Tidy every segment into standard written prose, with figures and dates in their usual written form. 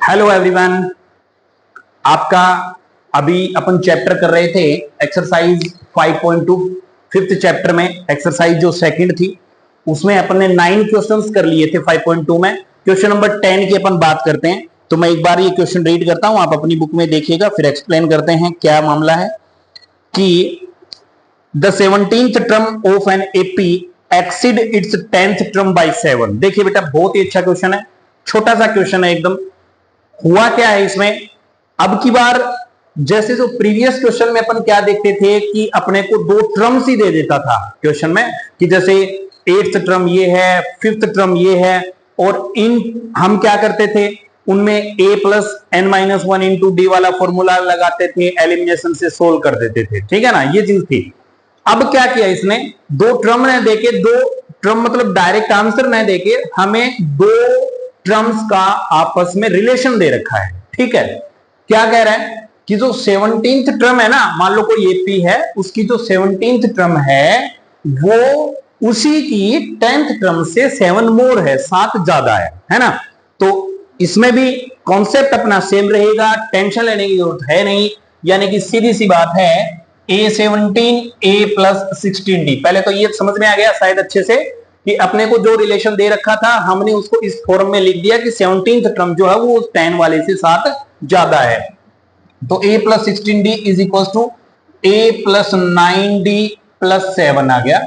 Hello everyone, आपका अभी अपन chapter कर रहे थे एक्सरसाइज 5.2 फिफ्थ चैप्टर में। एक्सरसाइज जो सेकंड थी उसमें अपन ने 9 क्वेश्चंस कर लिए थे 5.2 में। क्वेश्चन नंबर 10 की अपन बात करते हैं। तो मैं एक बार ये क्वेश्चन रीड करता हूं, आप अपनी बुक में देखिएगा, फिर एक्सप्लेन करते हैं क्या मामला है। कि the 17th term of an AP exceed it's 10th term by 7। देखिए बेटा, बहुत ही अच्छा क्वेश्चन है, छोटा सा क्वेश्चन है एकदम। हुआ क्या है इसमें, अब की बार जैसे जो प्रीवियस क्वेश्चन में अपन क्या देखते थे कि अपने को 2 टर्म्स ही दे देता था क्वेश्चन में, कि जैसे 8th टर्म ये है, 5th टर्म ये है, और इन हम क्या करते थे उनमें a plus n minus 1 into D वाला फॉर्मूला लगाते थे, एलिमिनेशन से सोल्व कर देते थे, ठीक है ना, ये चीज थी। अब क्या किया इसने, 2 टर्म न देके, 2 टर्म मतलब डायरेक्ट आंसर न देके हमें 2 टर्म्स का आपस में रिलेशन दे रखा है। ठीक है, क्या कह रहा है कि जो 17th टर्म है ना, मान लो कोई एपी है, उसकी जो 17th टर्म है वो उसी की 10th टर्म से 7 मोर है, 7 ज्यादा है ना। तो इसमें भी कॉन्सेप्ट अपना सेम रहेगा, टेंशन लेने की जरूरत है नहीं। यानी कि सीधी सी बात है, a17 a प्लस 16d। पहले तो ये समझ में आ गया शायद अच्छे से कि अपने को जो रिलेशन दे रखा था हमने उसको इस फॉर्म में लिख दिया कि 17th टर्म जो है वो 10 वाले से 7 ज्यादा है। तो a plus 16d is equal to a plus 9d plus 7 आ गया।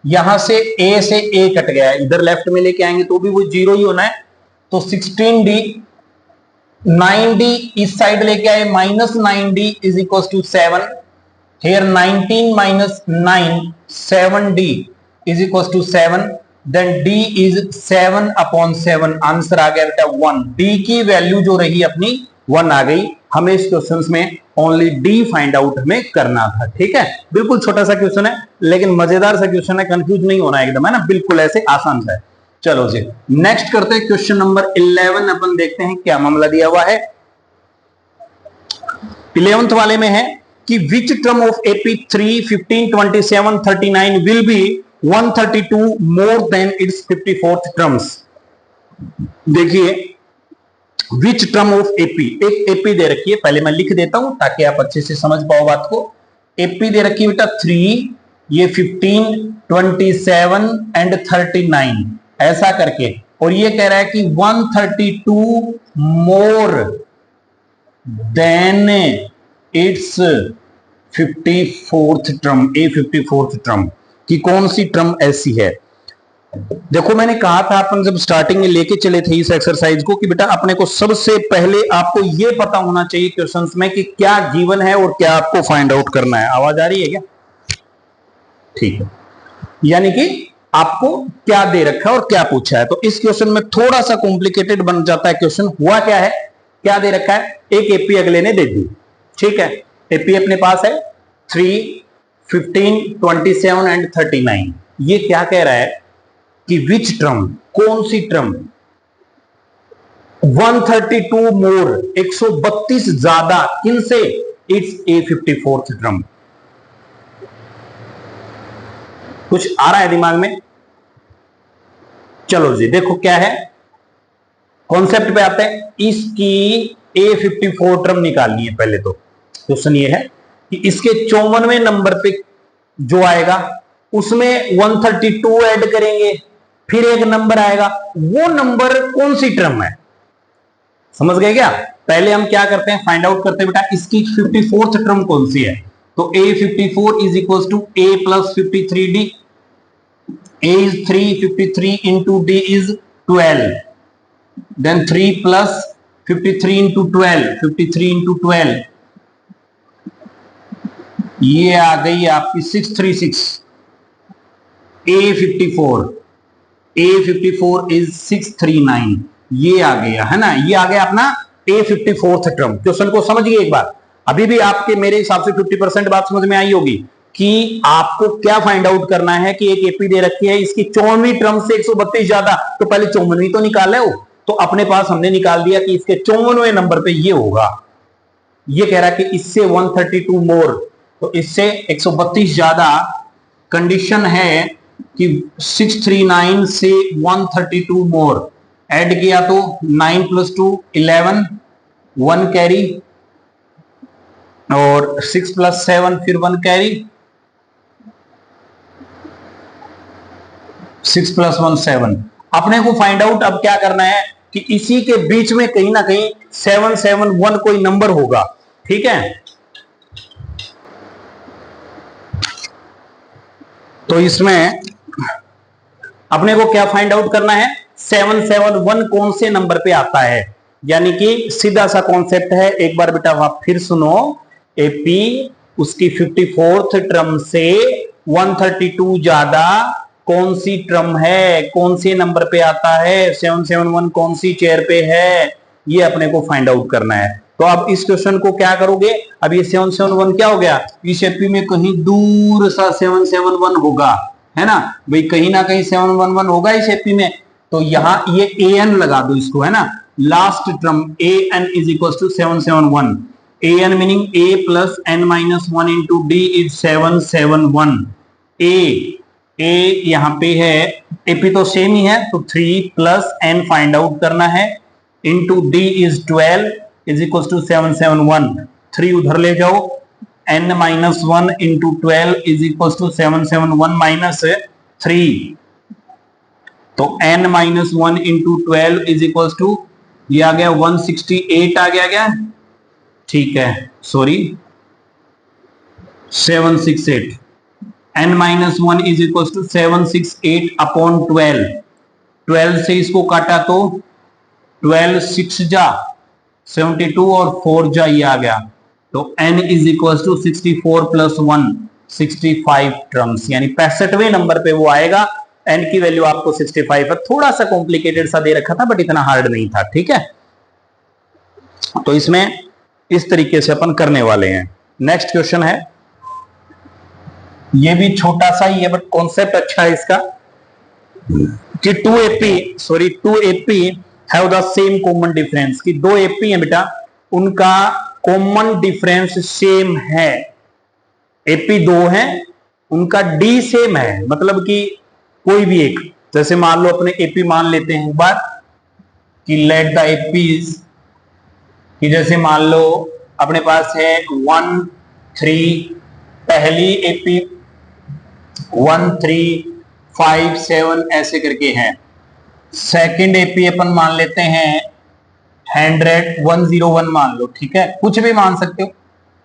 यहां से a से a कट गया, इधर लेफ्ट में लेके आएंगे तो भी वो 0 ही होना है। तो 16d 9d इस साइड लेके आए, minus 9d is equal to 7। Here 19 minus 9 7d is equals to 7, then d is 7 upon 7, answer आ गया बेटा 1। d की वैल्यू जो रही अपनी 1 आ गई। हमें इस क्वेश्चन में ओनली d फाइंड आउट हमें करना था। ठीक है, बिल्कुल छोटा सा क्वेश्चन है लेकिन मजेदार सा क्वेश्चन है, कंफ्यूज नहीं होना एकदम, है ना, बिल्कुल ऐसे आसान सा है। चलो जी नेक्स्ट करते हैं क्वेश्चन नंबर 11। अपन देखते हैं क्या मामला दिया हुआ है। 11th वाले में है कि which term of AP 3, 15, 27, 39 will be 132 more than its 54th terms। देखिए which term of AP, एक AP दे रखी है, पहले मैं लिख देता हूं ताकि आप अच्छे से समझ पाओ बात को। AP दे रखी है बेटा 3, ये 15, 27 एंड 39 ऐसा करके, और ये कह रहा है कि 132 more than it's 54th term, A 54th term की कौन सी टर्म ऐसी है। देखो मैंने कहा था अपन जब स्टार्टिंग में लेके चले थे इस एक्सरसाइज को कि बेटा अपने को सबसे पहले आपको यह पता होना चाहिए क्वेश्चंस में कि क्या गिवन है और क्या आपको फाइंड आउट करना है। आवाज आ रही है क्या? ठीक है, यानी कि आपको क्या दे रखा है और क्या पूछा है। तो इस क्वेश्चन में थोड़ा सा कॉम्प्लिकेटेड बन जाता है क्वेश्चन। हुआ क्या है, क्या दे रखा है, एक एपी अगले ने दे दी, ठीक है, एपी अपने पास है 3, 15, 27 एंड 39। ये क्या कह रहा है कि विच टर्म, कौन सी टर्म 132 मोर, 132 ज्यादा, किन से, इट्स ए 54th टर्म। कुछ आ रहा है दिमाग में? चलो जी देखो क्या है, कॉन्सेप्ट पे आते हैं। इसकी A54 टर्म निकालनी है। पहले तो क्वेश्चन ये है कि इसके 54वें नंबर पे जो आएगा उसमें 132 ऐड करेंगे, फिर एक नंबर आएगा, वो नंबर कौन सी टर्म है, समझ गए क्या? पहले हम क्या करते हैं, फाइंड आउट करते हैं बेटा इसकी 54th टर्म कौन सी है। तो A54 is equal to A plus 53D। A is 3, 53 into D is 12, then 3 plus 53 into 12, 53 into 12, ये आ गई आपकी 636। A54 is 639, ये आ गया, है ना, ये आ गया अपना A54th टर्म। क्वेश्चन को समझिए एक बार, अभी भी आपके मेरे हिसाब से 50% बात समझ में आई होगी कि आपको क्या फाइंड आउट करना है कि एक एपी दे रखी है, इसकी 54वीं टर्म से 132 ज्यादा, तो पहले 54वीं तो निकाल है। तो अपने पास हमने निकाल दिया कि इसके 54वें नंबर पे ये होगा। ये कह रहा है कि इससे 132 मोर, तो इससे 132 ज्यादा। कंडीशन है कि 639 से 132 मोर, ऐड किया तो 9 + 2 11, 1 कैरी, और 6 + 7 फिर 1 कैरी, 6 + 1 7। अपने को फाइंड आउट अब क्या करना है कि इसी के बीच में कहीं ना कहीं 7 7 1 कोई नंबर होगा, ठीक है। तो इसमें अपने को क्या फाइंड आउट करना है, 7 7 1 कौन से नंबर पे आता है, यानी कि सीधा सा कॉन्सेप्ट है। एक बार बेटा आप फिर सुनो, एपी उसकी 54th टर्म से 132 ज्यादा कौन सी टर्म है, कौन से नंबर पे आता है, 771 कौन सी चेयर पे है, ये अपने को फाइंड आउट करना है। तो अब इस क्वेश्चन को क्या करोगे, अब ये 771 क्या हो गया, इस एपी में कहीं दूर सा 771 होगा, है ना भाई, कहीं ना कहीं 711 होगा इस एपी में। तो यहां ये an लगा दो इसको, है ना, last term an is equal to 771, an meaning a plus n minus 1 into d is 771। a यहां पे है, एपी तो सेम ही है, तो 3 प्लस n फाइंड आउट करना है, into d is 12 is equal to 771। 3 उधर ले जाओ, n minus 1 into 12 is equal to 771 minus 3। तो n minus 1 into 12 is equal to, ये आ गया 168 आ गया, ठीक है, sorry 768। n minus 1 is equal to 768 upon 12, 12 से इसको काटा तो 12 6 जा 72 और 4 जा ये आ गया, तो n is equal to 64 plus 1 65 terms, यानी 65वें नंबर पे वो आएगा। n की वैल्यू आपको 65 है, थोड़ा सा कॉम्प्लिकेटेड सा दे रखा था बट इतना हार्ड नहीं था, ठीक है। तो इसमें इस तरीके से अपन करने वाले हैं। नेक्स्ट क्वेश्चन है, ये भी छोटा सा ही है बट कॉन्सेप्ट अच्छा है इसका, कि 2 AP have the same common difference, कि 2 AP हैं बेटा, उनका कॉमन डिफरेंस सेम है। AP 2 है, उनका D सेम है, मतलब कि कोई भी एक, जैसे मान लो अपने AP मान लेते हैं एक बार, कि लेट द APs, कि जैसे मान लो अपने पास है 1 3, पहली AP 1 3 5 7 ऐसे करके हैं। सेकंड AP अपन मान लेते हैं 100 101 मान लो, ठीक है, कुछ भी मान सकते हो,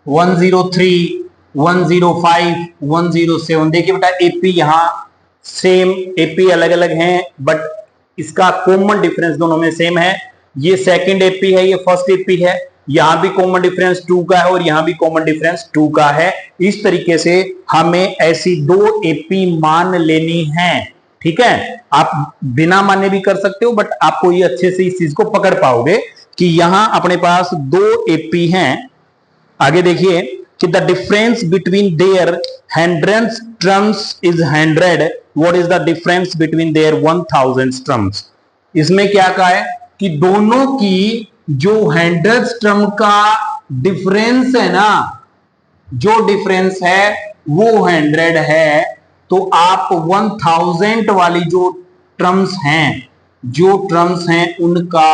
103 105 107। देखिए बेटा AP यहां सेम, AP अलग अलग हैं बट इसका कॉमन डिफरेंस दोनों में सेम है। ये सेकंड AP है, ये फर्स्ट AP है, यहां भी कॉमन डिफरेंस 2 का है और यहां भी कॉमन डिफरेंस 2 का है। इस तरीके से हमें ऐसी 2 AP मान लेनी है, ठीक है। आप बिना माने भी कर सकते हो बट आपको ये अच्छे से इस चीज को पकड़ पाओगे कि यहां अपने पास 2 AP हैं। आगे देखिए कि the difference between their 100 terms is 100, what is the difference between their 1000 terms. इसमें क्या कहा है कि दोनों की जो 100 टर्म का डिफरेंस है ना, जो डिफरेंस है वो 100 है, तो आप 1000 वाली जो टर्म्स हैं उनका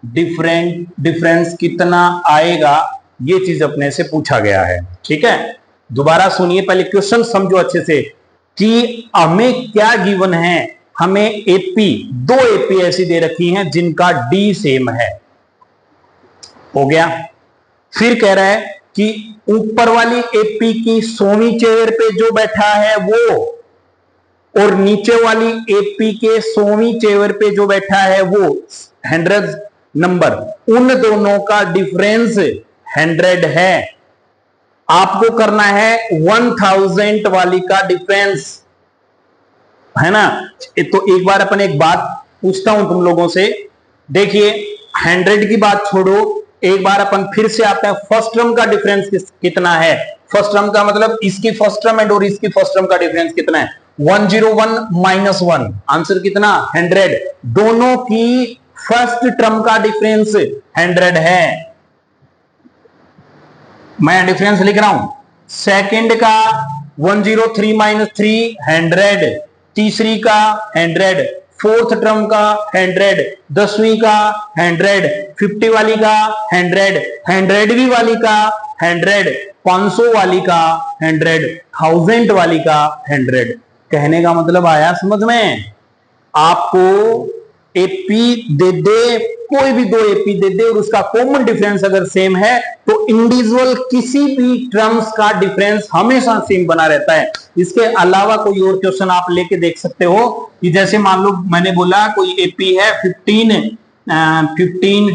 डिफरेंस कितना आएगा, ये चीज अपने से पूछा गया है, ठीक है। दोबारा सुनिए, पहले क्वेश्चन समझो अच्छे से कि हमें क्या गिवन है। हमें एपी 2 AP ऐसी दे रखी हैं जिनका डी सेम है, हो गया। फिर कह रहा है कि ऊपर वाली AP की 100वीं चेयर पे जो बैठा है वो, और नीचे वाली AP के 100वीं चेयर पे जो बैठा है वो 100 नंबर, उन दोनों का डिफरेंस 100 है। आपको करना है 1000 वाली का डिफरेंस, है ना। तो एक बार अपन एक बात पूछता हूं तुम लोगों से, देखिए 100 की बात छोड़ो, एक बार अपन फिर से आते हैं, फर्स्ट टर्म का डिफरेंस कितना है। फर्स्ट टर्म का मतलब इसकी फर्स्ट टर्म एंड और इसकी फर्स्ट टर्म का डिफरेंस कितना है, 101 माइनस 1, आंसर कितना 100। दोनों की फर्स्ट टर्म का डिफरेंस 100 है, मैं डिफरेंस लिख रहा हूं। सेकंड का 103 माइनस 3 100, तीसरी का 100, फोर्थ टर्म का 100, 10वीं का 100, 50 वाली का 100, 100वीं वाली का 100, 500 वाली का 100, 1000 वाली का 100। कहने का मतलब आया समझ में? आपको एपी दे दे, कोई भी दो एपी दे दे और उसका कॉमन डिफरेंस अगर सेम है तो इंडिविजुअल किसी भी टर्म्स का डिफरेंस हमेशा सेम बना रहता है। इसके अलावा कोई और क्वेश्चन आप लेके देख सकते हो कि जैसे मान लो मैंने बोला कोई एपी है 15, 20,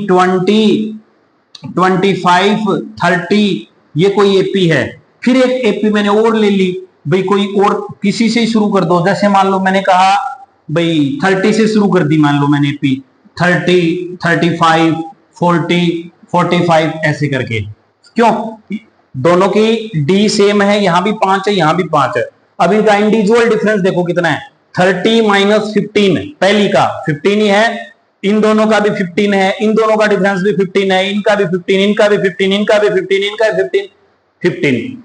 25, 30, ये कोई एपी है। फिर एक एपी मैंने और ले ली, भाई कोई और किसी से ही शुरू कर दो। जैसे मान लो मैंने कहा भाई 30 से शुरू कर दी, मान लो मैंने एपी 30, 35, 40, 45 ऐसे करके। क्यों? दोनों की डी सेम है, यहां भी 5 है, यहां भी 5 है। अब इनका इंडिविजुअल डिफरेंस देखो कितना है, 30 - 15, पहली का 15 ही है, इन दोनों का भी 15 है, इन दोनों का डिफरेंस भी 15 है, इनका भी 15, इनका भी 15, इनका भी 15, इनका भी 15, 15।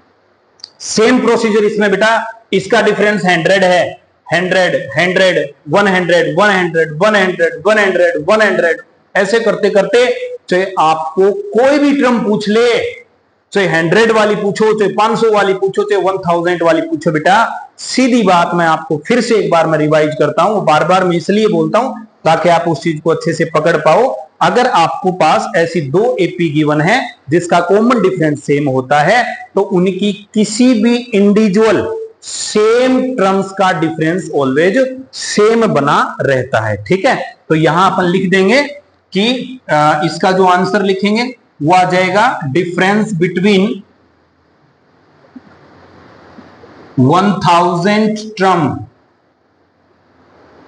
सेम प्रोसीजर इसमें बेटा, इसका डिफरेंस 100 है, 100, 100, 100, 100, 100, 100, 100 ऐसे करते करते चाहे आपको कोई भी टर्म पूछ ले, चाहे 100 वाली पूछो, चाहे 500 वाली पूछो, चाहे 1000 वाली पूछो, बेटा सीधी बात मैं आपको फिर से एक बार मैं रिवाइज करता हूं, बार बार मैं इसलिए बोलता हूं ताकि आप उस चीज को अच्छे से पकड़ पाओ। अगर आपको पास ऐसी दो एपी गिवन है जिसका कॉमन डिफरेंस सेम होता है तो उनकी किसी भी इंडिविजुअल सेम टर्म्स का डिफरेंस ऑलवेज सेम बना रहता है। ठीक है, तो यहां अपन लिख देंगे कि इसका जो आंसर लिखेंगे वो आ जाएगा difference between 1000 term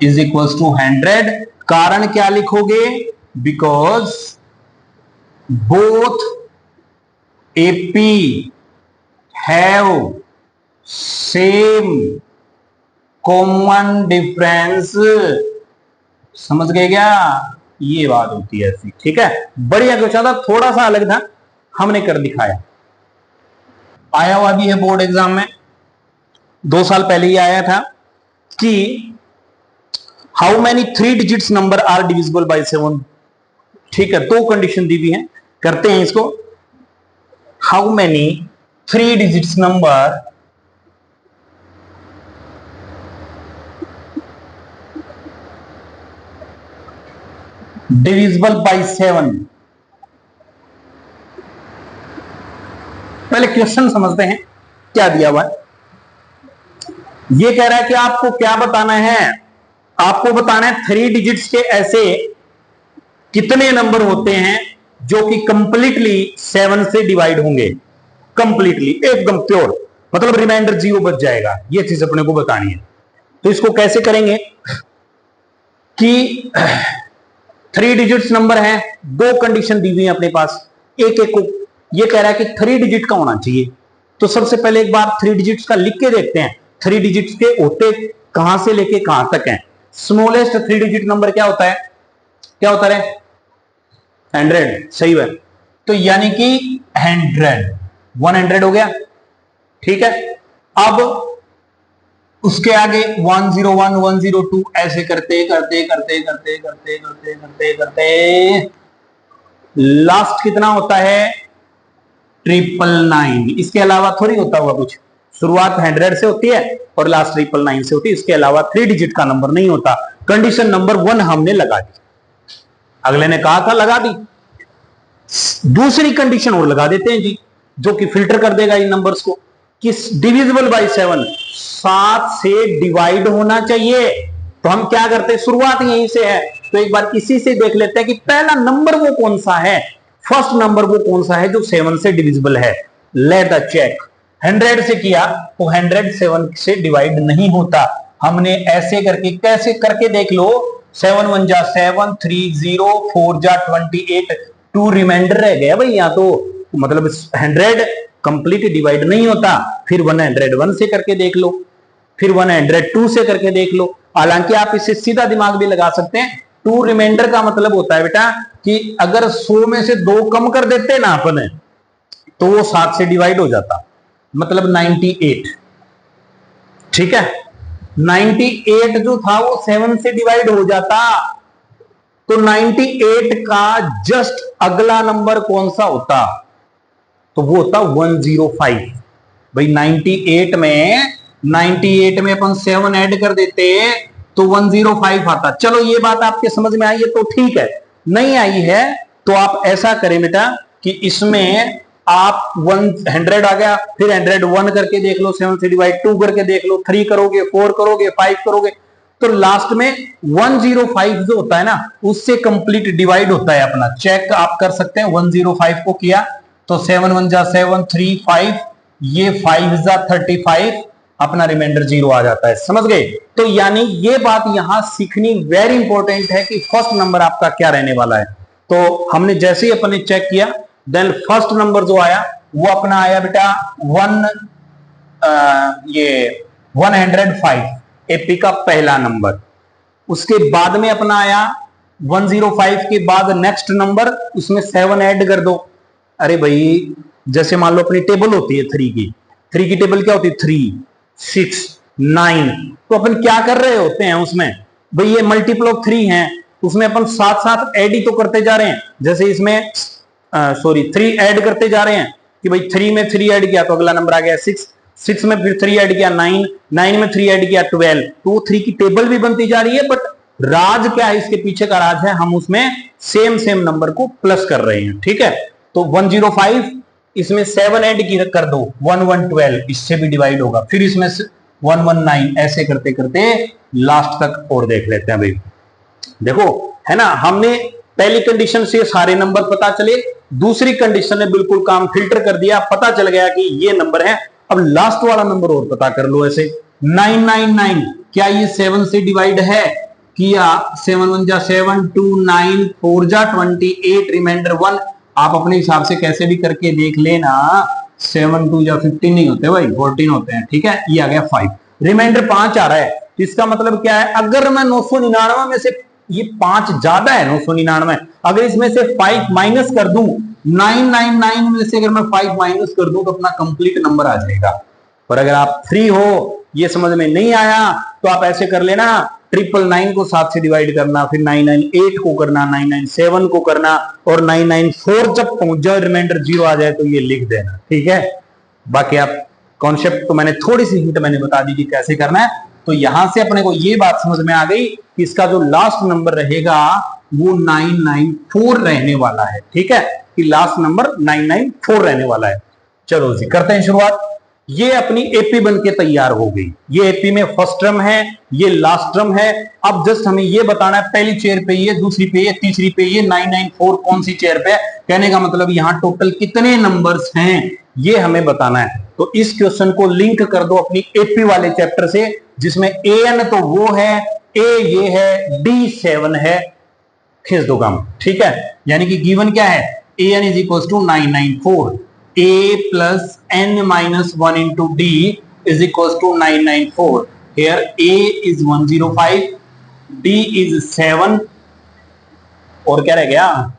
is equal to 100। कारण क्या लिखोगे? Because both AP have same common difference. समझ गए क्या? ये बात होती है ऐसी। ठीक है, बढ़िया क्वेश्चन था, थोड़ा सा अलग था, हमने कर दिखाया। आया हुआ भी है बोर्ड एग्जाम में, 2 साल पहले ही आया था कि how many 3 digits number are divisible by 7। ठीक है, 2 कंडीशन दी हुई है, करते हैं इसको। How many 3 digits number divisible by 7। पहले क्वेश्चन समझते हैं क्या दिया हुआ है। ये कह रहा है कि आपको क्या बताना है, आपको बताना है 3 डिजिट्स के ऐसे कितने नंबर होते हैं जो कि कंप्लीटली 7 से डिवाइड होंगे, कंप्लीटली एकदम प्योर, मतलब रिमाइंडर 0 बच जाएगा। ये चीज अपने को बतानी है। तो इसको कैसे करेंगे कि 3 डिजिट्स नंबर है, 2 कंडीशन दी हुई है अपने पास, एक एक को ये कह रहा है कि 3 डिजिट का होना चाहिए। तो सबसे पहले एक बार 3 डिजिट्स का लिख के देखते हैं, 3 डिजिट्स के होते कहां से लेके कहां तक हैं। स्मॉलेस्ट 3 डिजिट नंबर क्या होता है? क्या होता है? 100। सही है, तो यानी कि 100 हो गया। ठीक है, अब उसके आगे 101, 102 ऐसे करते करते करते करते करते करते करते करते लास्ट कितना होता है? 999। इसके अलावा थोड़ी होता हुआ कुछ, शुरुआत 100 से होती है और लास्ट 999 से होती है। इसके अलावा 3 डिजिट का नंबर नहीं होता। कंडीशन नंबर 1 हमने लगा दी, अगले ने कहा था लगा दी। दूसरी कंडीशन और लगा देते हैं जी, जो कि फिल्टर कर देगा इन नंबर्स को कि डिविजिबल बाय 7, 7 से डिवाइड होना चाहिए। तो हम क्या करते हैं, शुरुआत यहीं से है, तो एक बार इसी से देख लेते हैं कि पहला नंबर वो कौन सा है, फर्स्ट नंबर वो कौन सा है जो 7 से डिविजिबल है। Let the check. 100 से किया तो 100 7 से डिवाइड नहीं होता। हमने ऐसे करके, कैसे करके देख लो, 7 1 जा 7, 3 0, 4 जा 28, 2 रिमाइंडर रह गया भाई यहाँ तो, मतलब 100 कंप्लीट डिवाइड नहीं होता। फिर 101 से करके देख लो, फिर 102 से करके देख लो। हालांकि आप इसे सीधा दिमाग भी लगा सकते हैं। 2 रिमाइंडर का मतलब होता है बेटा कि अगर 100 में से 2 कम कर देते ना अपन, तो वो 7 से डिवाइड हो जाता, मतलब 98। ठीक है, 98 जो था वो 7 से डिवाइड हो जाता, तो 98 का जस्ट अगला नंबर कौन सा होता, तो वो होता 105। भाई 98 में अपन 7 ऐड कर देते तो 105 आता। चलो ये बात आपके समझ में आई है तो ठीक है, नहीं आई है तो आप ऐसा करें बेटा कि इसमें आप 100 आ गया, फिर 101 करके देख लो, 7 से डिवाइड 2 करके देख लो, 3 करोगे, 4 करोगे, 5 करोगे, तो लास्ट में 105 जो होता है ना उससे कंप्लीट डिवाइड होता है अपना। चेक आप कर सकते हैं, 105 को किया तो 7 1 जा 7, 3 5, ये 5 जा 35, अपना रिमाइंडर 0 आ जाता है। समझ गए? तो यानी ये बात यहां सीखनी वेरी इंपॉर्टेंट है कि फर्स्ट नंबर आपका क्या रहने वाला है। तो हमने जैसे ही अपने चेक किया, देन फर्स्ट नंबर जो आया वो अपना आया बेटा 105, एपी का पहला नंबर। उसके बाद में अपना आया 105 के बाद नेक्स्ट नंबर, उसमें 7 ऐड कर दो। अरे भाई जैसे मान लो अपनी टेबल होती है 3 की टेबल क्या होती है, 3 6 9, तो अपन क्या कर रहे होते हैं उसमें, भाई ये मल्टीपल ऑफ 3 है, उसमें अपन साथ साथ ऐड ही तो करते जा रहे हैं। जैसे इसमें 3 ऐड करते जा रहे हैं कि भाई 3 में 3 ऐड किया तो अगला नंबर आ गया 6, 6 में फिर 3 ऐड किया 9, 9 में 3 ऐड किया 12, तो 3 की टेबल भी बनती जा रही है। बट राज क्या है, इसके पीछे का राज है हम उसमें सेम नंबर को प्लस कर रहे हैं। ठीक है, तो 105, इसमें 7 ऐड कर दो 1112, इससे भी डिवाइड होगा, फिर इसमें 119, ऐसे करते करते लास्ट तक और देख लेते हैं। भाई देखो है ना, हमने पहली कंडीशन से सारे नंबर पता चले, दूसरी कंडीशन ने बिल्कुल काम फिल्टर कर दिया, पता चल गया कि ये नंबर है। अब लास्ट वाला नंबर और पता कर लो ऐसे 999, क्या ये 7 से डिवाइड है? किया, 7 1 जा 7, 2 9, 4 जा 28, रिमाइंडर 1। आप अपने हिसाब से कैसे भी करके देख लेना, 7 2 जा 15 नहीं होते भाई, 14 होते हैं। ठीक है, ये आ गया 5, रिमाइंडर 5 आ रहा है। इसका मतलब क्या है, अगर मैं 999 में से ये 5 ज्यादा है 999, अगर इसमें से 5 माइनस कर दूं, 999 में से अगर मैं 5 माइनस कर दूं तो अपना कंप्लीट नंबर आ जाएगा। पर अगर आप फ्री हो, ये समझ में नहीं आया, तो आप ऐसे कर लेना, 999 को 7 से डिवाइड करना, फिर 998 को करना, 997 को करना, और 994 जब पहुंच जाए रिमाइंडर 0 आ जाए तो ये लिख देना। ठीक है, बाकी आप कॉन्सेप्ट तो मैंने थोड़ी सी हिंट मैंने बता दी कि कैसे करना है। तो यहां से अपने को ये बात समझ में आ गई कि इसका जो लास्ट नंबर रहेगा वो 994 रहने वाला है। ठीक है, कि लास्ट नंबर 994 रहने वाला है। चलो जी करते हैं शुरुआत। ये अपनी एपी बन के तैयार हो गई। ये एपी में फर्स्ट टर्म है, ये लास्ट टर्म है। अब जस्ट हमें ये बताना है पहली चेयर पे ये, दूसरी पे ये, तीसरी पे ये, 994 कौन सी चेयर पे है। कहने का मतलब यहाँ टोटल कितने नंबर्स हैं ये हमें बताना है। तो इस क्वेश्चन को लिंक कर दो अपनी एपी वाले चैप्टर से, जिसमें एन तो वो है, ए ये है, डी 7 है, खींच दो काम। ठीक है, यानी कि गिवन क्या है, A N is equal to 994, a plus n minus 1 into d is equals to 994. Here a is 105, d is 7, और क्या रह गया,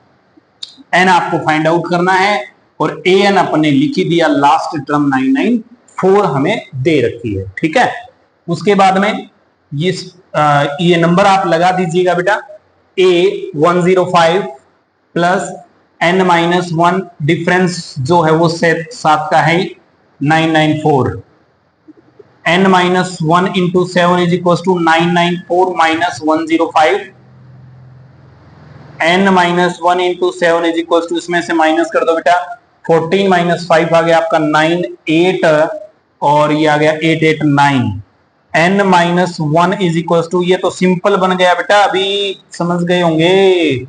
n आपको फाइंड आउट करना है, और a n अपने लिख ही दिया, लास्ट टर्म 994 हमें दे रखी है। ठीक है, उसके बाद में ये नंबर आप लगा दीजिएगा बेटा, a 105 plus n minus 1, difference जो है वो 7 का है 994, n minus 1 into 7 is equal to 994 minus 105, n minus 1 into 7 is equal to, इसमें से माइनस कर दो बेटा, 14 माइनस 5 आ गया आपका 9 8, और ये आ गया 8 8 9, n minus 1 is equal to, ये तो सिंपल बन गया बेटा, अभी समझ गए होंगे,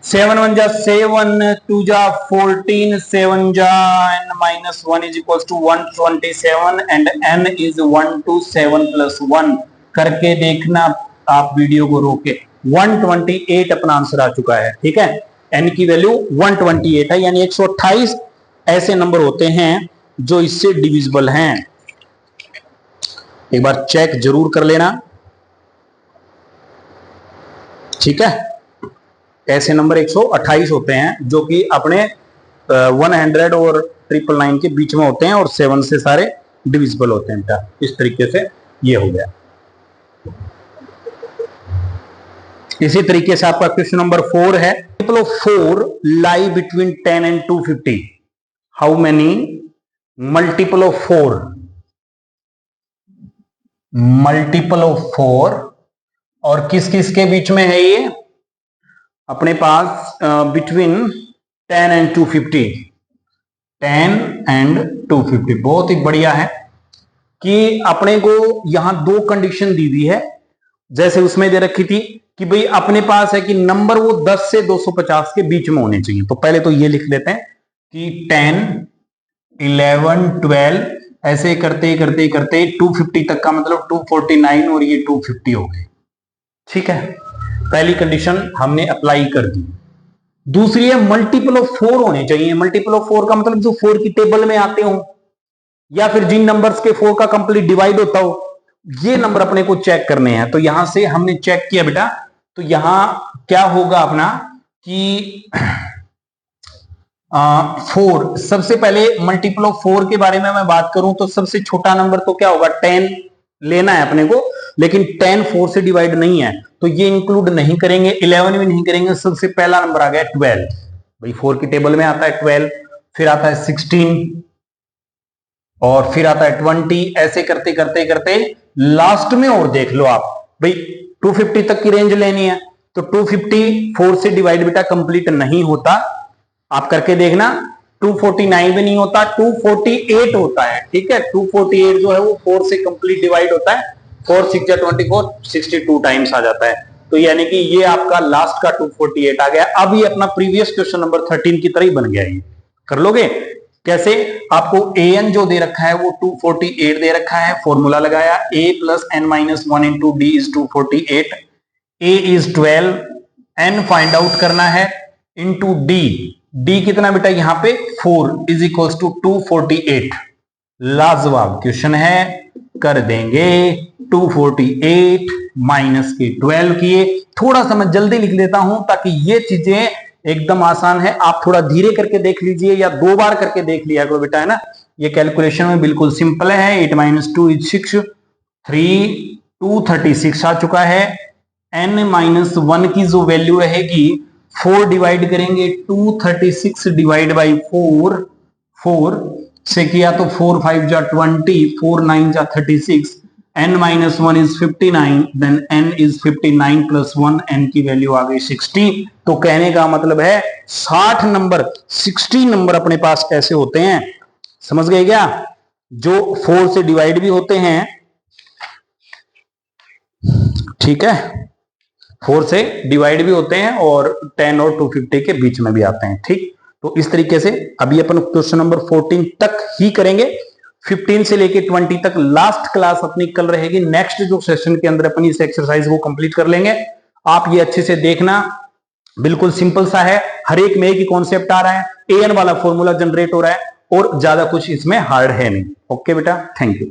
7 1 जा 7, 2 जा 14, 7 जा n minus 1 is equal to 127, and n is 127 plus 1 करके देखना आप वीडियो को रोके। 128 अपना आंसर आ चुका है। ठीक है, n की वैल्यू 128 है, यानी 128 ऐसे नंबर होते हैं जो इससे डिविजिबल हैं। एक बार चेक जरूर कर लेना। ठीक है, ऐसे नंबर 128 होते हैं जो कि अपने 100 और 999 के बीच में होते हैं, और 7 से सारे डिविजिबल होते हैं। इस तरीके से ये हो गया। इसी तरीके से आपका क्वेश्चन नंबर 4 है, multiple of 4 lie between 10 and 250। How many multiple of 4, multiple of 4 और किस किस के बीच में है ये अपने पास, बिटवीन 10 एंड 250, 10 एंड 250। बहुत ही बढ़िया है कि अपने को यहां दो कंडीशन दी हुई है, जैसे उसमें दे रखी थी कि भाई अपने पास है कि नंबर वो 10 से 250 के बीच में होने चाहिए। तो पहले तो ये लिख लेते हैं कि 10, 11, 12 ऐसे करते करते करते 250 तक का मतलब 249 और ये 250 हो गए। ठीक है, पहली कंडीशन हमने अप्लाई कर दी। दूसरी है मल्टीपल ऑफ 4 होने चाहिए। मल्टीपल ऑफ 4 का मतलब जो 4 की टेबल में आते हो या फिर जिन नंबर्स के 4 का कंप्लीट डिवाइड होता हो, ये नंबर अपने को चेक करने हैं। तो यहां से हमने चेक किया बेटा, तो यहां क्या होगा अपना कि 4, सबसे पहले मल्टीपल ऑफ 4 के बारे में मैं बात करूं तो सबसे छोटा नंबर तो क्या होगा, 10 लेना है अपने को, लेकिन 10 4 से डिवाइड नहीं है तो ये इंक्लूड नहीं करेंगे, 11 भी नहीं करेंगे। सबसे पहला नंबर आ गया 12, भाई 4 की टेबल में आता है 12, फिर आता है 16 और फिर आता है 20, ऐसे करते करते करते लास्ट में और देख लो आप, भाई 250 तक की रेंज लेनी है तो 250 4 से डिवाइड बेटा कंप्लीट नहीं होता, आप करके देखना। 249 भी नहीं होता, 248 होता है। ठीक है, 248 जो है वो 4 से कंप्लीट डिवाइड होता है, 4 6 जा 24, 62 टाइम्स आ जाता है। तो यानी कि ये आपका लास्ट का 248 आ गया। अब ये अपना प्रीवियस क्वेश्चन नंबर 13 की तरह ही बन गया। ये कर लोगे कैसे, आपको an जो दे रखा है वो 248 दे रखा है, फॉर्मूला लगाया a plus n minus 1 into d is 248, a is 12, n find out करना है इंटू डी कितना बेटा यहाँ पे 4 इज इक्वल्स टू 248। लाजवाब क्वेश्चन है, कर देंगे। 248 माइनस के 12 किए। थोड़ा सा मैं जल्दी लिख लेता हूं ताकि ये चीजें एकदम आसान है, आप थोड़ा धीरे करके देख लीजिए या 2 बार करके देख लिया करो बेटा, है ना। ये कैलकुलेशन में बिल्कुल सिंपल है। 8 माइनस 2 इज 6, 3 236 आ चुका है। n माइनस 1 की जो वैल्यू रहेगी 4 डिवाइड करेंगे, 236 डिवाइड बाई 4 से किया तो 4 5 जा 20, 4 9 जा 36, n minus 1 is 59, then n is 59 plus 1, n की वैल्यू आ गई 60। तो कहने का मतलब है 60 नंबर, 60 नंबर अपने पास ऐसे होते हैं, समझ गए क्या, जो 4 से डिवाइड भी होते हैं। ठीक है, 4 से डिवाइड भी होते हैं और 10 और 250 के बीच में भी आते हैं। ठीक, तो इस तरीके से अभी अपन क्वेश्चन नंबर 14 तक ही करेंगे। 15 से लेके 20 तक लास्ट क्लास अपनी कल रहेगी। नेक्स्ट जो सेशन के अंदर अपनी इस एक्सरसाइज को कंप्लीट कर लेंगे। आप ये अच्छे से देखना, बिल्कुल सिंपल सा है, हर एक में एक ही कॉन्सेप्ट आ रहा है, an वाला फॉर्मूला जनरेट हो रहा है और ज्यादा कुछ इसमें हार्ड है नहीं। ओके बेटा, थैंक यू।